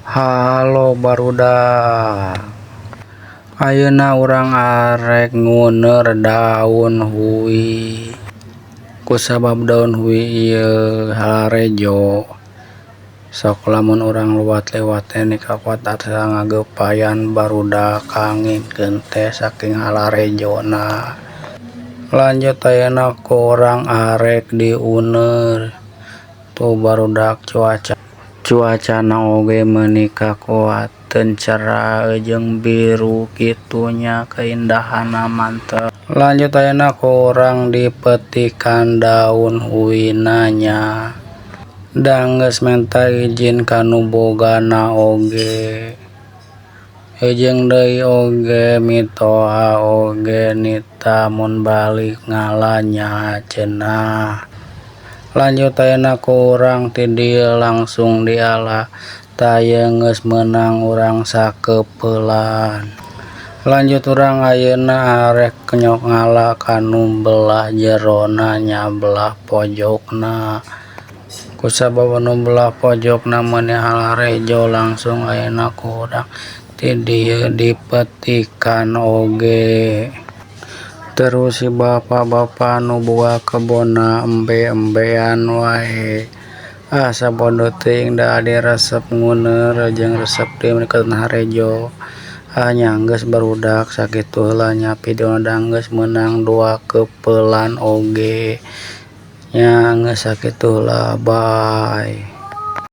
Halo barudak, ayeuna urang arek nguner daun hui. Kusabab daun hui ieu halarejo, sok lamun urang lewat-lewat teh nikawat asa ngagepayan barudak kangingkeun teh saking halarejona. Lanjut ayeuna kurang arek diuner, tuh barudak cuacana oge meuni kakuat teu cerah jeung biru kitunya keindahanna mantep. Lanjut ayeuna kurang dipetikan daun huina nya, da geus menta izin kanu bogana oge. Jeung deui oge mitoha oge nita mun balik ngala nya cenah. Lanjut ayeuna kurang ti dieu langsung diala, taya geus meunang urang sakeupelan. Lanjut urang ayeuna arek nyok ngala kanu belah jerona nya belah pojokna. Kusabab anu belah pojokna meuni halarejo langsung ayeuna kurang ti dieu dipetikan oge. Terus si bapa-bapa nu boga kebonna embe-embean wae. Sabodo teuing da adi resep nguner jeung resep teu mendekateun harejo. Nya geus barudak sakitu heula nya videona da geus meunang 2 keupelan oge. Nya geus sakitu heula, bye.